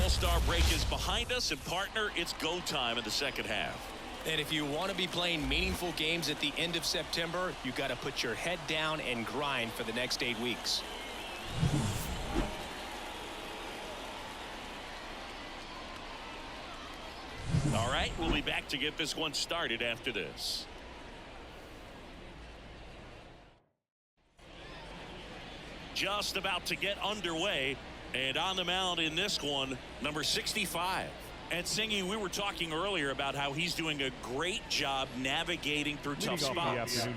All-Star break is behind us, and partner, it's go time in the second half. And if you want to be playing meaningful games at the end of September, you got to put your head down and grind for the next 8 weeks. All right, we'll be back to get this one started after this. Just about to get underway, and on the mound in this one, number 65. And Singy, we were talking earlier about how he's doing a great job navigating through tough spots.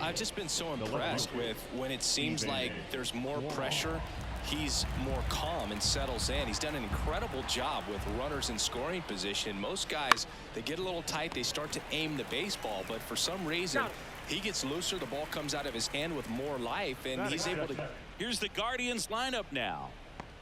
I've just been so impressed with when it seems like there's more pressure, he's more calm and settles in. He's done an incredible job with runners in scoring position. Most guys, they get a little tight, they start to aim the baseball, but for some reason, he gets looser, the ball comes out of his hand with more life, and he's able to. Here's the Guardians lineup now.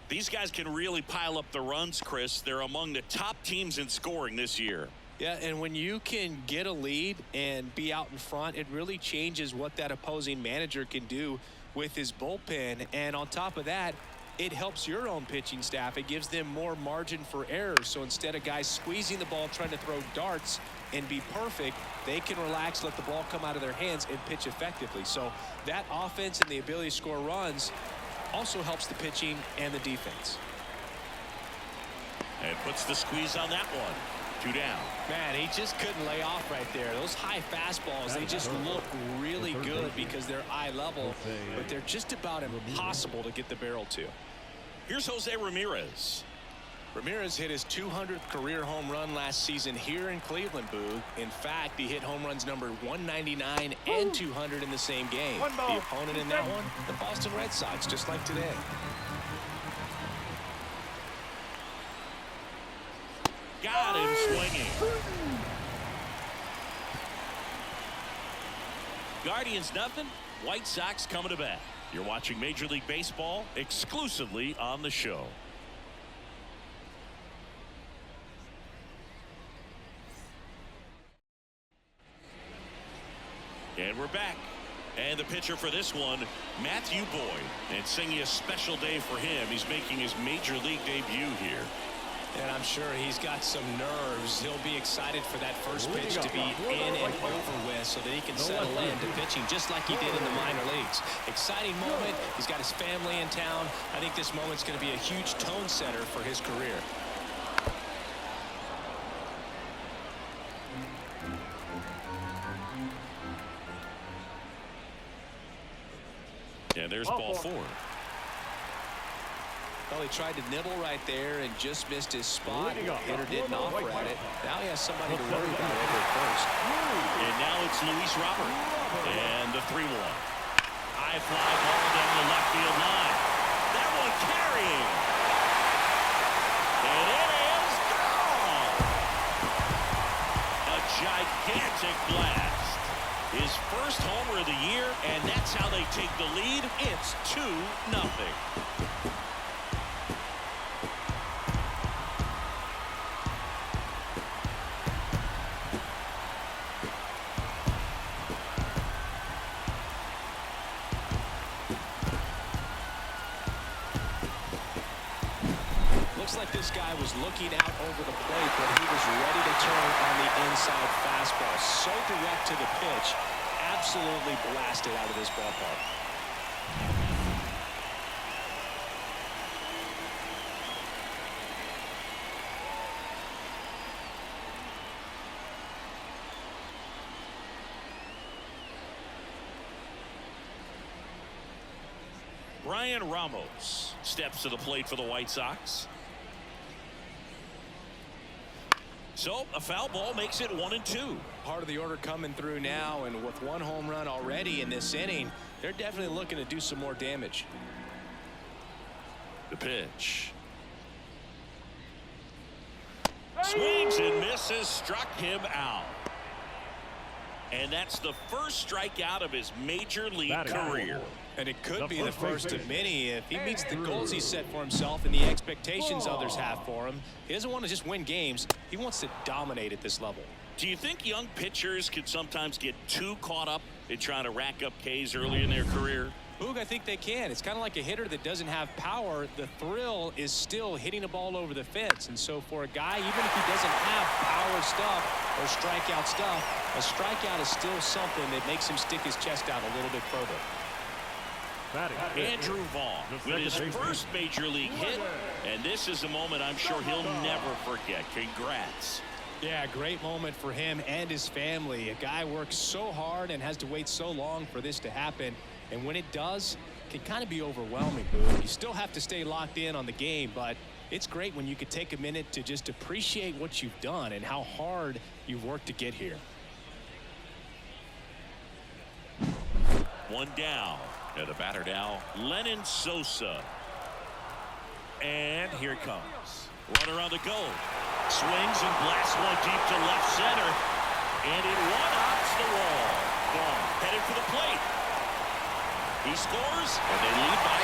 These guys can really pile up the runs, Chris. They're among the top teams in scoring this year. Yeah, and when you can get a lead and be out in front, it really changes what that opposing manager can do with his bullpen. And on top of that, it helps your own pitching staff. It gives them more margin for error. So instead of guys squeezing the ball, trying to throw darts and be perfect, they can relax, let the ball come out of their hands and pitch effectively. So that offense and the ability to score runs also helps the pitching and the defense. And puts the squeeze on that one. 2 down. Man, he just couldn't lay off right there. Those high fastballs, they just look really good because they're eye level, but they're just about impossible to get the barrel to. Here's Jose Ramirez. Ramirez hit his 200th career home run last season here in Cleveland, Boog. In fact, he hit home runs number 199 and 200 in the same game. The opponent in that one, the Boston Red Sox, just like today. Got him swinging. Guardians nothing. White Sox coming to bat. You're watching Major League Baseball exclusively on the show. And we're back. And the pitcher for this one, Matthew Boyd. And singing a special day for him. He's making his Major League debut here. And I'm sure he's got some nerves. He'll be excited for that first pitch to be in and over with so that he can settle into pitching just like he did in the minor leagues. Exciting moment. He's got his family in town. I think this moment's going to be a huge tone setter for his career. And there's ball 4. Well, he tried to nibble right there and just missed his spot. Hitter didn't offer at it. Now he has somebody to worry about over at first. And now it's Luis Robert. And the 3-1. High fly ball down the left field line. That one carrying. And it is gone. A gigantic blast. His first homer of the year, and that's how they take the lead. It's 2-0. Looks like this guy was looking out over the plate, but he was ready to turn on the inside fastball. So direct to the pitch, absolutely blasted out of this ballpark. Brian Ramos steps to the plate for the White Sox. So a foul ball makes it 1-2. Part of the order coming through now, and with 1 home run already in this inning, they're definitely looking to do some more damage. The pitch. Swings and misses, struck him out. And that's the first strikeout of his major league career. And it could be the first of many if he meets the goals he set for himself and the expectations others have for him. He doesn't want to just win games. He wants to dominate at this level. Do you think young pitchers can sometimes get too caught up in trying to rack up Ks early in their career? Boog, I think they can. It's kind of like a hitter that doesn't have power. The thrill is still hitting a ball over the fence. And so for a guy, even if he doesn't have power stuff or strikeout stuff, a strikeout is still something that makes him stick his chest out a little bit further. Andrew Vaughn with his first major league hit, and this is a moment I'm sure he'll never forget. Congrats. Yeah, great moment for him and his family. A guy works so hard and has to wait so long for this to happen, and when it does, it can kind of be overwhelming. You still have to stay locked in on the game, but it's great when you could take a minute to just appreciate what you've done and how hard you've worked to get here. One down. And the batter now, Lennon Sosa. And here it comes. Runner on the go. Swings and blasts one deep to left center. And it one-hops the wall. Vaughn headed for the plate. He scores, and they lead by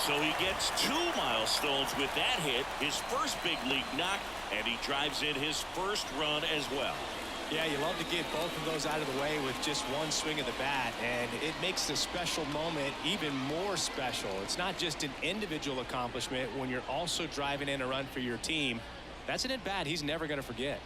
3. So he gets 2 milestones with that hit, his first big league knock, and he drives in his first run as well. Yeah, you love to get both of those out of the way with just one swing of the bat, and it makes the special moment even more special. It's not just an individual accomplishment when you're also driving in a run for your team. That's an at-bat he's never going to forget.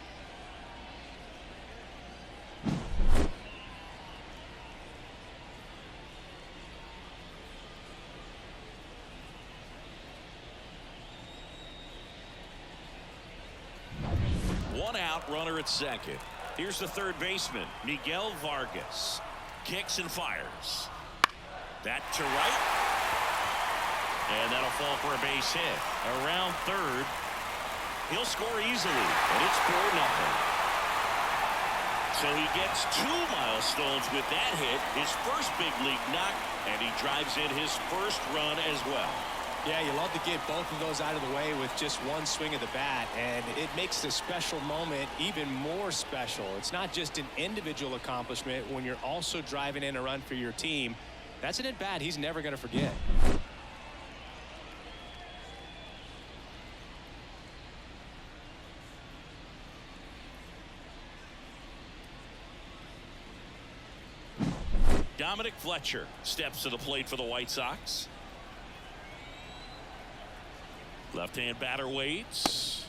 One out, runner at second. Here's the third baseman, Miguel Vargas. Kicks and fires. That to right. And that'll fall for a base hit. Around third. He'll score easily, and it's 4-0. So he gets 2 milestones with that hit, his first big league knock, and he drives in his first run as well. Yeah, you love to get both of those out of the way with just one swing of the bat, and it makes the special moment even more special. It's not just an individual accomplishment when you're also driving in a run for your team. That's an at-bat he's never going to forget. Dominic Fletcher steps to the plate for the White Sox. Left-hand batter waits.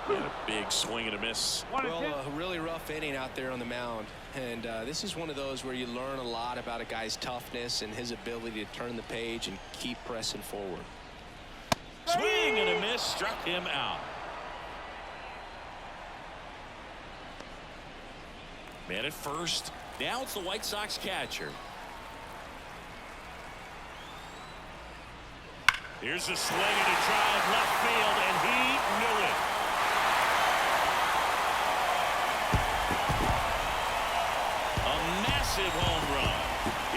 And a big swing and a miss. Well, a really rough inning out there on the mound. And this is one of those where you learn a lot about a guy's toughness and his ability to turn the page and keep pressing forward. Swing and a miss, struck him out. Man at first. Now it's the White Sox catcher. Here's a swing and a drive left field, and he knew it. A massive home run.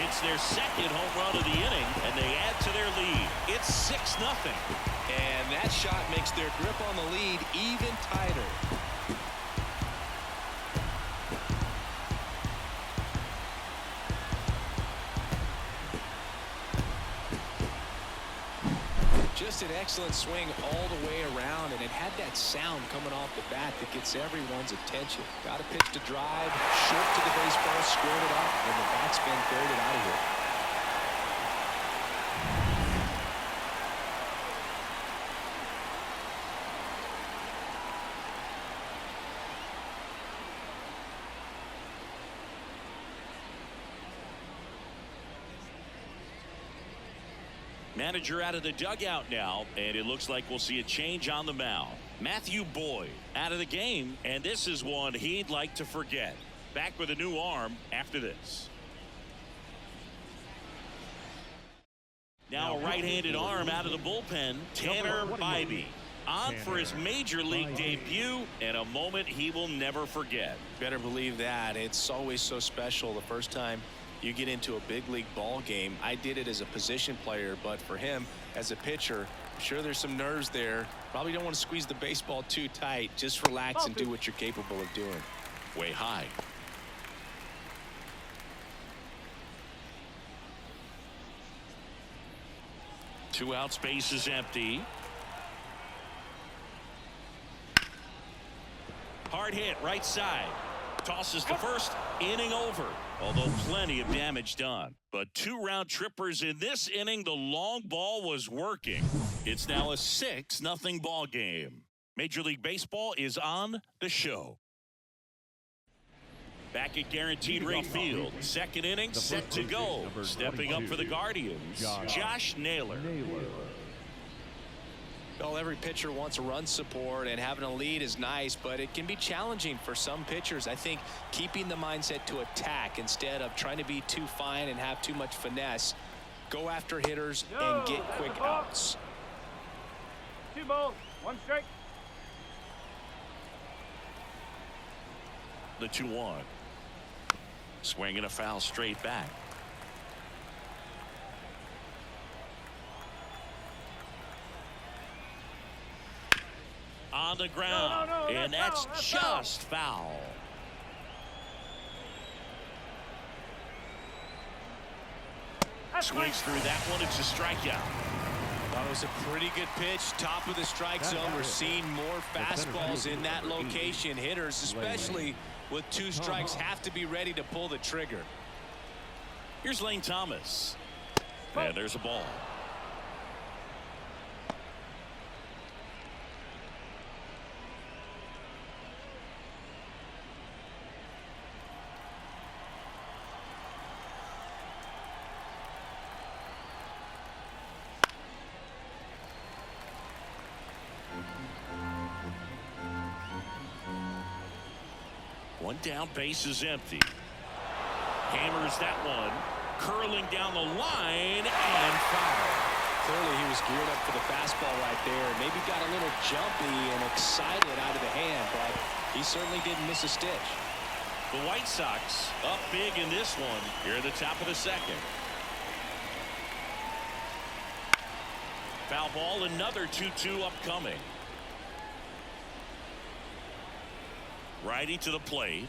It's their second home run of the inning, and they add to their lead. It's 6-0. And that shot makes their grip on the lead even tighter. Just an excellent swing all the way around, and it had that sound coming off the bat that gets everyone's attention. Got a pitch to drive, short to the baseball, squared it up, and the batsman carried it out of here. Manager out of the dugout now, and it looks like we'll see a change on the mound. Matthew Boyd out of the game, and this is one he'd like to forget. Back with a new arm after this. Now a right-handed arm out of the bullpen, Tanner Bybee. On for his major league debut, and a moment he will never forget. Better believe that. It's always so special the first time you get into a big league ball game. I did it as a position player, but for him as a pitcher, I'm sure there's some nerves there. Probably don't want to squeeze the baseball too tight. Just relax and do what you're capable of doing. Way high. Two out, space is empty. Hard hit right side. Tosses to first, inning over. Although plenty of damage done. But 2 round trippers in this inning. The long ball was working. It's now a 6-0 ball game. Major League Baseball is on the show. Back at Guaranteed Rate Field. Second inning set to go. Stepping up for the Guardians, Josh Naylor. Well, every pitcher wants a run support, and having a lead is nice, but it can be challenging for some pitchers. I think keeping the mindset to attack instead of trying to be too fine and have too much finesse. Go after hitters and get quick outs. 2 balls, 1 strike. The 2-1. Swinging a foul straight back. On the ground, and that's just foul. Swings through that one. It's a strikeout. That was a pretty good pitch. Top of the strike zone. We're seeing more fastballs in that location. Hitters, especially with 2 strikes, have to be ready to pull the trigger. Here's Lane Thomas. And there's a ball. One down, base is empty. Hammers that one, curling down the line, and foul. Clearly he was geared up for the fastball right there. Maybe got a little jumpy and excited out of the hand, but he certainly didn't miss a stitch. The White Sox up big in this one here at the top of the second. Foul ball, another 2-2 upcoming. Righty to the plate.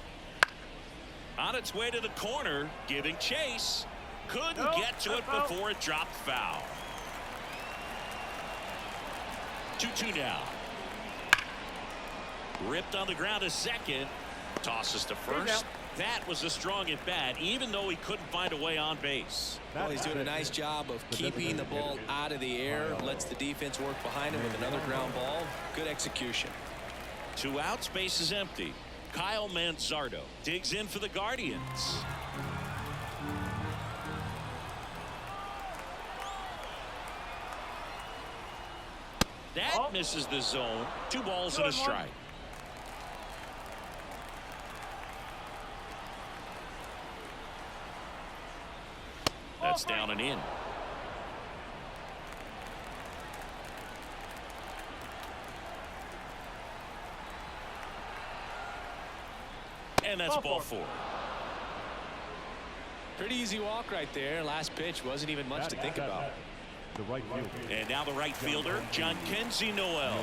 On its way to the corner, giving chase. Couldn't get to it before it dropped foul. 2-2 now. Ripped on the ground to second. Tosses to first. That was a strong at bat, even though he couldn't find a way on base. Well, he's doing a nice job of keeping the ball out of the air. Lets the defense work behind him with another ground ball. Good execution. 2 outs, base is empty. Kyle Manzardo digs in for the Guardians. That misses the zone. 2 balls and a strike. That's down and in. And that's ball 4. Pretty easy walk right there. Last pitch wasn't even much to think about. The right fielder. And now the right fielder, John Kenzie Noel.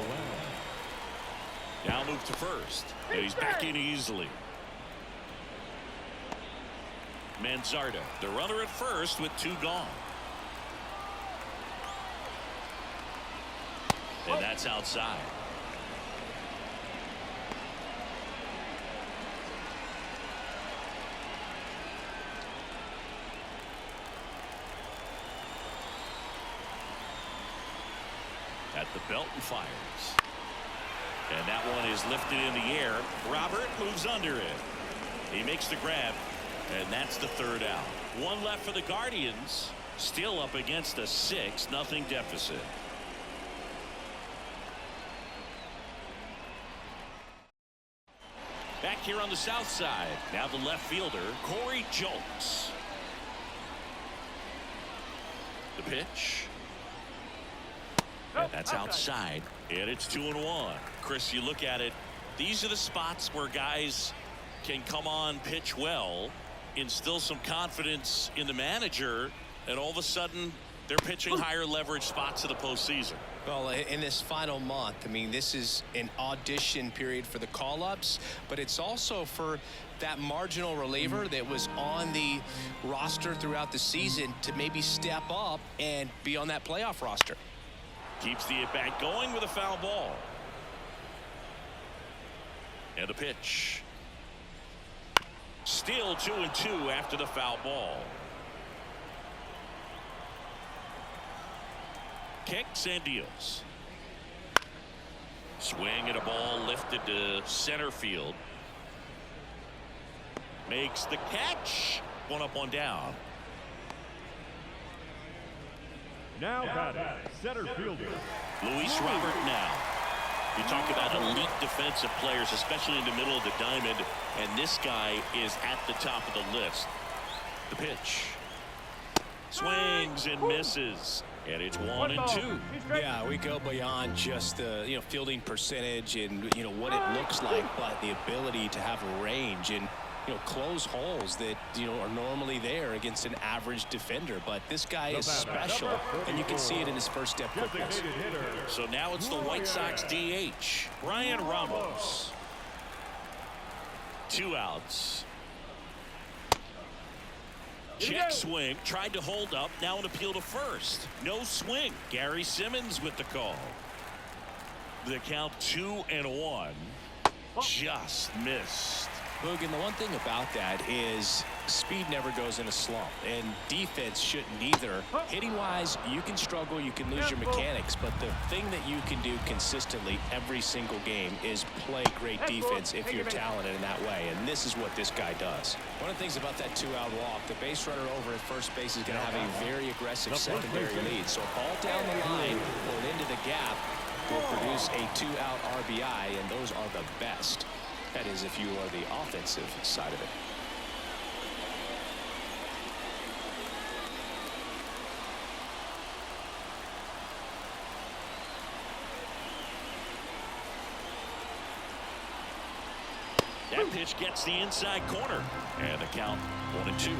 Now move to first. And he's back in easily. Manzardo, the runner at first with 2 gone. And that's outside. At the belt and fires. And that one is lifted in the air. Robert moves under it. He makes the grab. And that's the 3rd out. 1 left for the Guardians. Still up against a 6-0 deficit. Back here on the south side. Now the left fielder, Corey Julks. The pitch. And that's outside. And it's 2-1. Chris, you look at it. These are the spots where guys can come on, pitch well, instill some confidence in the manager, and all of a sudden they're pitching higher leverage spots of the postseason. Well, in this final month, I mean, this is an audition period for the call-ups, but it's also for that marginal reliever that was on the roster throughout the season to maybe step up and be on that playoff roster. Keeps the at-bat going with a foul ball. And a pitch. Still 2-2 after the foul ball. Kicks and deals. Swing and a ball lifted to center field. Makes the catch. One up, one down. Now batting, center fielder, Luis Robert now. You talk about elite defensive players, especially in the middle of the diamond, and this guy is at the top of the list. The pitch. Swings and misses. And it's 1-2. Yeah, we go beyond just the fielding percentage and what it looks like, but the ability to have a range and close holes that are normally there against an average defender. But this guy is special, and you can see it in his first step quickness. So now it's the White Sox DH, Brian Ramos. 2 outs. Check swing, tried to hold up, now an appeal to first. No swing. Gary Simmons with the call. The count 2-1. Just missed. Boog, and the one thing about that is speed never goes in a slump, and defense shouldn't either. Hitting-wise, you can struggle, you can lose your mechanics, but the thing that you can do consistently every single game is play great defense if you're talented in that way, and this is what this guy does. One of the things about that 2-out walk, the base runner over at first base is going to have a very aggressive secondary lead, so a ball down the line or into the gap will produce a 2-out RBI, and those are the best. That is, if you are the offensive side of it. That pitch gets the inside corner, and the count 1-2.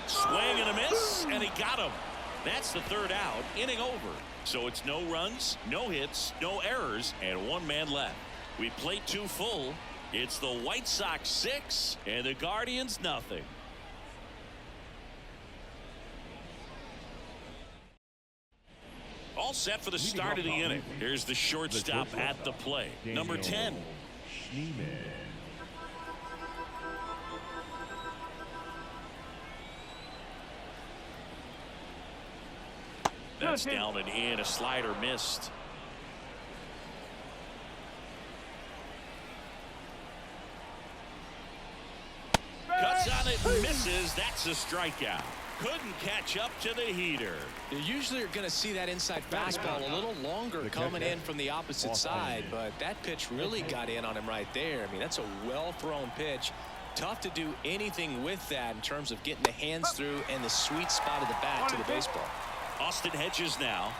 Swing and a miss, and he got him. That's the 3rd out, inning over. So it's no runs, no hits, no errors, and 1 man left. We played 2 full. It's the White Sox 6 and the Guardians nothing. All set for the start of the inning. Here's the shortstop at the plate, number 10. That's down and in. A slider missed. Cuts on it and misses. That's a strikeout. Couldn't catch up to the heater. You usually are going to see that inside fastball a little longer coming in from the opposite side, but that pitch really got in on him right there. I mean, that's a well-thrown pitch. Tough to do anything with that in terms of getting the hands through and the sweet spot of the bat to the baseball. Austin Hedges now.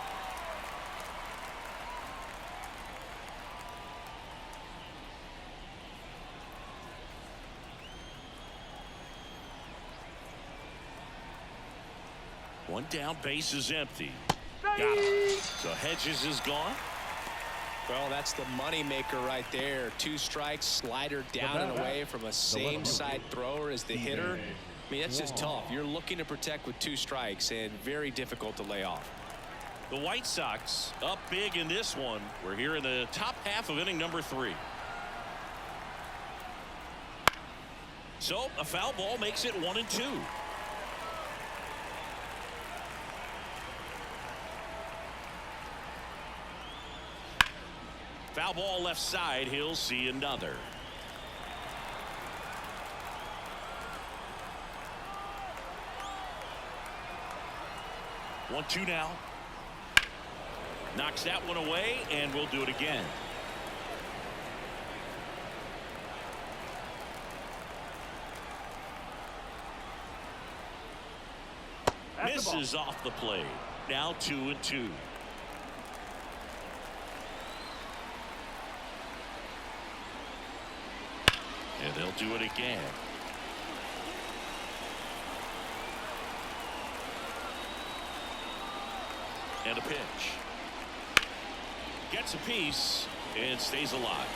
One down, base is empty. Got him. So Hedges is gone. Well, that's the money maker right there. 2 strikes, slider down and away from a same side thrower as the hitter. I mean, that's just tough. You're looking to protect with 2 strikes and very difficult to lay off. The White Sox up big in this one. We're here in the top half of inning number 3. So a foul ball makes it 1-2. Foul ball left side. He'll see another. One, 2 now. Knocks that one away, and we'll do it again. Misses off the plate. Now 2-2. And they'll do it again. And a pitch. Gets a piece and stays alive.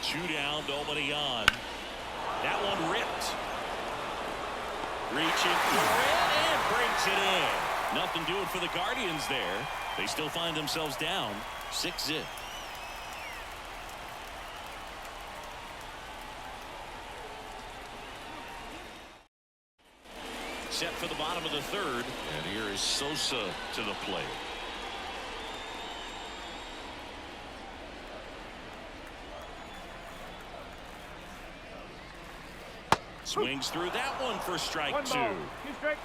Two down, nobody on. That one ripped. Reaching for it and brings it in. Nothing doing for the Guardians there. They still find themselves down 6-0. Set for the bottom of the third, and here is Sosa to the plate. Swings through that one for strike 2. 2 strikes.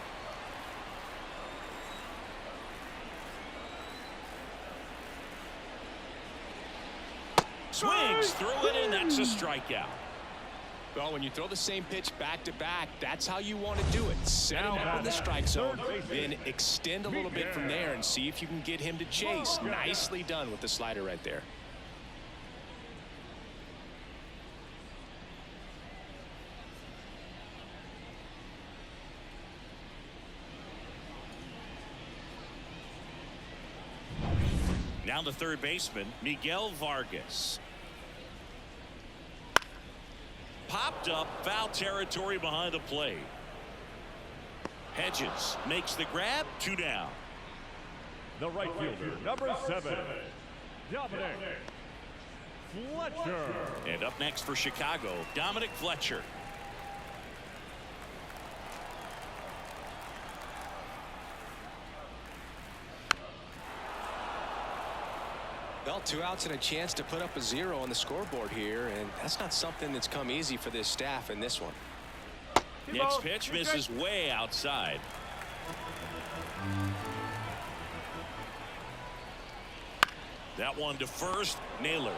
Swings through it, and that's a strikeout. Well, when you throw the same pitch back to back, that's how you want to do it. Set him up in the strike zone, then extend a little bit from there and see if you can get him to chase. Nicely done with the slider right there. Now the third baseman, Miguel Vargas. Popped up, foul territory behind the plate. Hedges makes the grab, 2 down. The right fielder, number 7, Dominic Fletcher. And up next for Chicago, Dominic Fletcher. Well, 2 outs and a chance to put up a 0 on the scoreboard here, and that's not something that's come easy for this staff in this one. Next pitch misses way outside. That one to first, Naylor.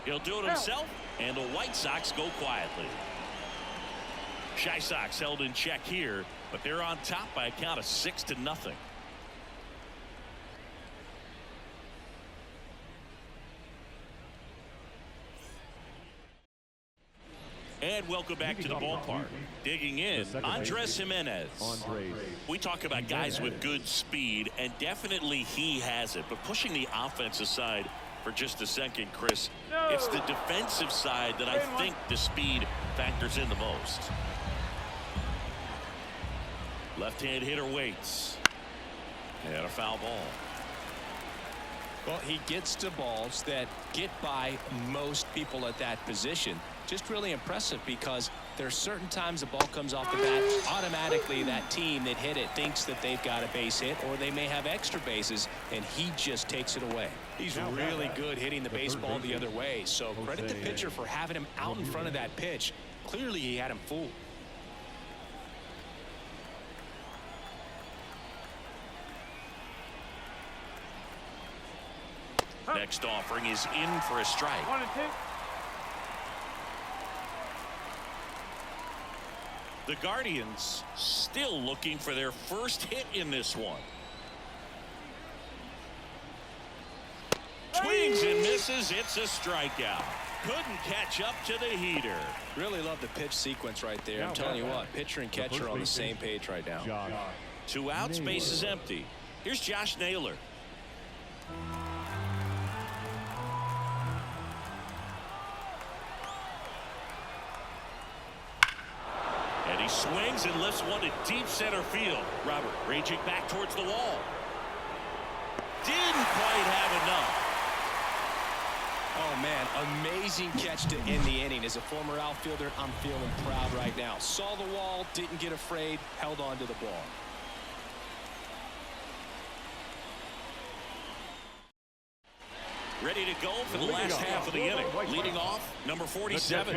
He'll do it himself, and the White Sox go quietly. Chi Sox held in check here, but they're on top by a count of 6-0. And welcome back to the ballpark. Digging in, Andres Jimenez. We talk about guys with good speed, and definitely he has it. But pushing the offense aside for just a second, Chris, it's the defensive side that I think the speed factors in the most. Left-hand hitter waits. And a foul ball. Well, he gets to balls that get by most people at that position. Just really impressive because there are certain times the ball comes off the bat, automatically that team that hit it thinks that they've got a base hit, or they may have extra bases, and he just takes it away. He's really good hitting the baseball the other way, so credit the pitcher for having him out in front of that pitch. Clearly he had him fooled. Next offering is in for a strike. 1 and 2. The Guardians still looking for their first hit in this one. Swings and misses. It's a strikeout. Couldn't catch up to the heater. Really love the pitch sequence right there. I'm telling you what, pitcher and catcher are on the same page right now. 2 outs, base is empty. Here's Josh Naylor. And he swings and lifts one to deep center field. Robert raging back towards the wall. Didn't quite have enough. Oh, man, amazing catch to end the inning. As a former outfielder, I'm feeling proud right now. Saw the wall, didn't get afraid, held on to the ball. Ready to go for the last half of the inning. Leading off, number 47.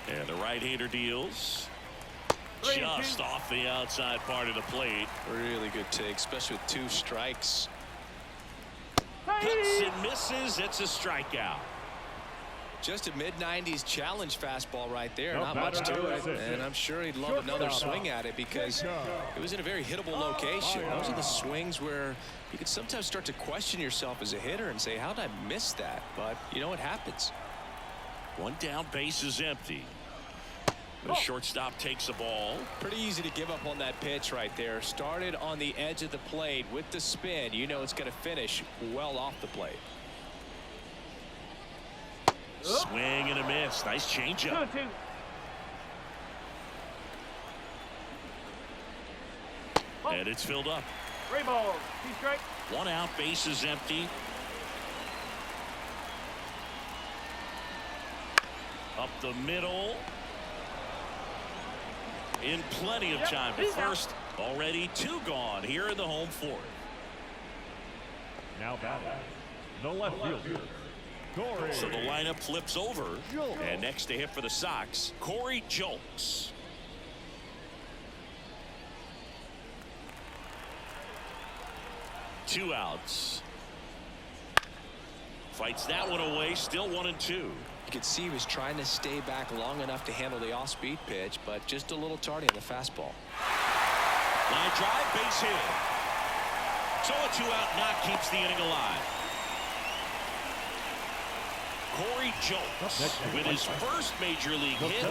And the right-hander deals just off the outside part of the plate. Really good take, especially with 2 strikes. Cuts and misses. It's a strikeout. Just a mid-90s challenge fastball right there. Not much to it, and I'm sure he'd love another swing at it because it was in a very hittable location. Those are the swings where you can sometimes start to question yourself as a hitter and say, how did I miss that? But you know what happens. 1 down, base is empty. The shortstop takes the ball. Pretty easy to give up on that pitch right there. Started on the edge of the plate with the spin. You know it's going to finish well off the plate. Swing and a miss. Nice changeup. 2 and 2. And it's filled up. 3 balls, 2 strikes. 1 out, base is empty. Up the middle. In plenty of time to first. Already 2 gone here in the home 4th. Now batting, the left fielder, Corey. So the lineup flips over. And next to hit for the Sox, Corey Julks. Two outs. Fights that one away. Still 1-2. You could see he was trying to stay back long enough to handle the off-speed pitch, but just a little tardy on the fastball. Line drive, base hit. So a 2-out knock keeps the inning alive. Corey Julks with his first major league hit,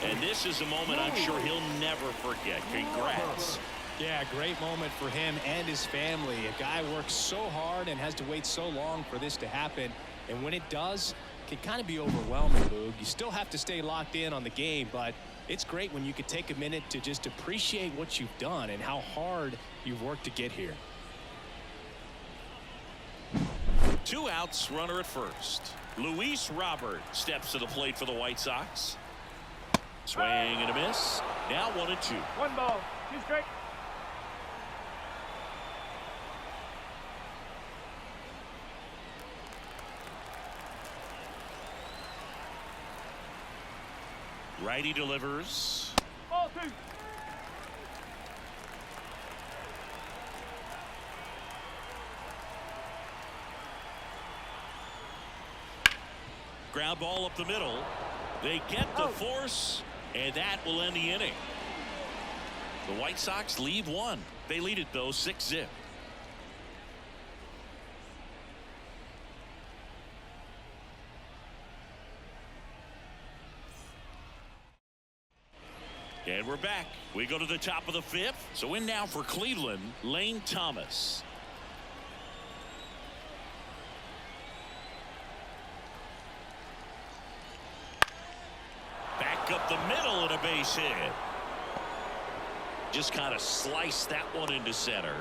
and this is a moment I'm sure he'll never forget. Congrats. Yeah, great moment for him and his family. A guy works so hard and has to wait so long for this to happen, and when it does, it can kind of be overwhelming, Boog. You still have to stay locked in on the game, but it's great when you can take a minute to just appreciate what you've done and how hard you've worked to get here. 2 outs, runner at first. Luis Robert steps to the plate for the White Sox. Swing and a miss. Now 1-2. 1 ball, 2 strikes. Righty delivers. Ball 2. Ground ball up the middle. They get the force, and that will end the inning. The White Sox leave 1. They lead it, though, 6-0. And we're back. We go to the top of the 5th. So in now for Cleveland, Lane Thomas. Back up the middle and a base hit. Just kind of sliced that one into center.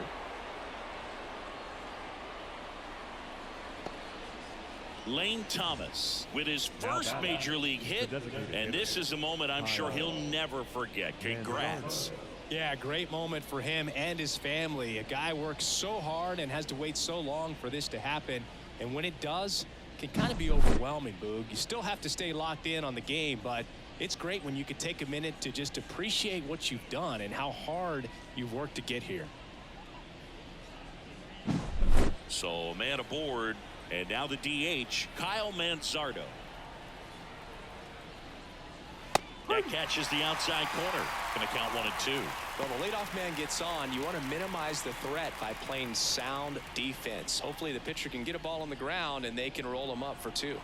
Lane Thomas with his first major league hit, and this is a moment I'm sure he'll never forget. Congrats. Yeah, great moment for him and his family. A guy works so hard and has to wait so long for this to happen, and when it does, it can kind of be overwhelming, Boog. You still have to stay locked in on the game, but it's great when you can take a minute to just appreciate what you've done and how hard you've worked to get here. So a man aboard, and now the DH, Kyle Manzardo. That catches the outside corner. Going to count 1-2. When the leadoff man gets on, you want to minimize the threat by playing sound defense. Hopefully the pitcher can get a ball on the ground and they can roll him up for 2.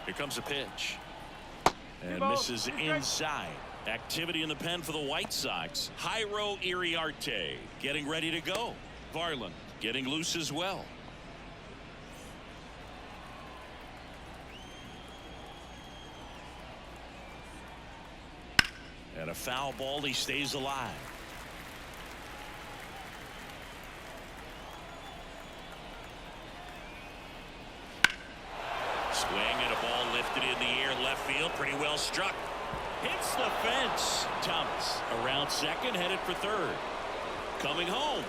Here comes a pitch. And misses inside. Activity in the pen for the White Sox. Jairo Iriarte getting ready to go. Varland getting loose as well. And a foul ball. He stays alive. Swing and a ball lifted in the air left field. Pretty well struck. Hits the fence. Thomas around second, headed for third. Coming home.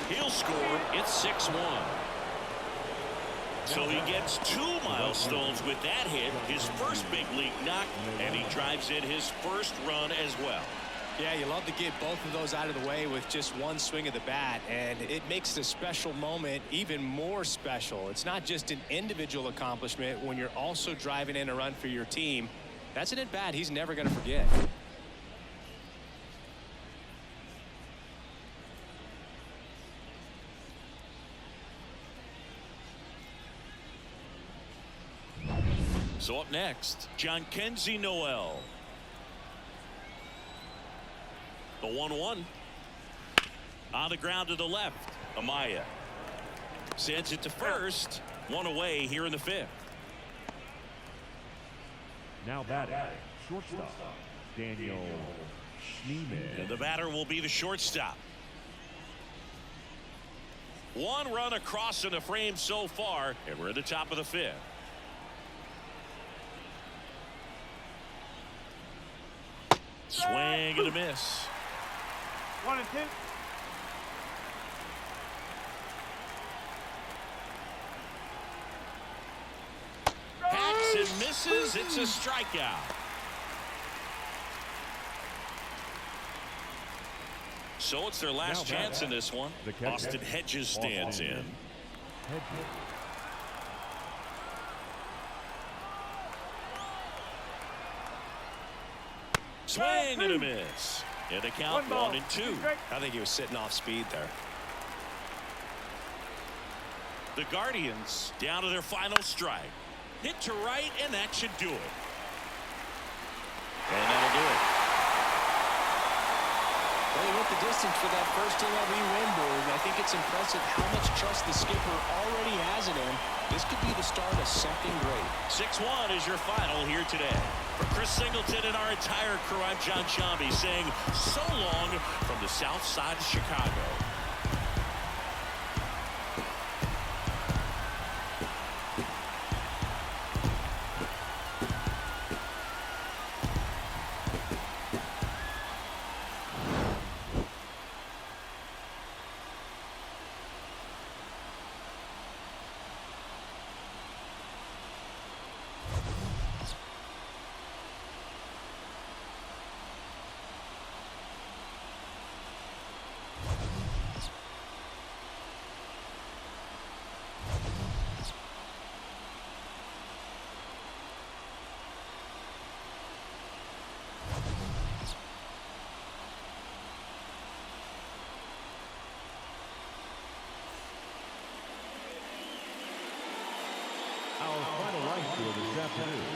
He'll score. It's 6-1. So he gets 2 milestones with that hit, his first big league knock, and he drives in his first run as well. Yeah, you love to get both of those out of the way with just one swing of the bat, and it makes the special moment even more special. It's not just an individual accomplishment when you're also driving in a run for your team. That's an at-bat he's never going to forget. So up next, Jhonkensy Noel. The 1-1. On the ground to the left. Amaya sends it to first. 1 away here in the 5th. Now batting, Shortstop, Daniel Schneeman. And the batter will be the shortstop. One run across in the frame so far, and we're at the top of the fifth. Swing and a miss. 1 and 2. Hacks and misses. It's a strikeout. So it's their last chance in this one. Austin Hedges stands in. Swing and a miss. And a count 1 and 2. I think he was sitting off speed there. The Guardians down to their final strike. Hit to right, and that should do it. And that'll do it. Well, he went the distance for that first MLB win, Boog. I think it's impressive how much trust the skipper already has in him. This could be the start of something great. 6-1 is your final here today. For Chris Singleton and our entire crew, I'm John Shambi saying so long from the south side of Chicago. Our final right field this afternoon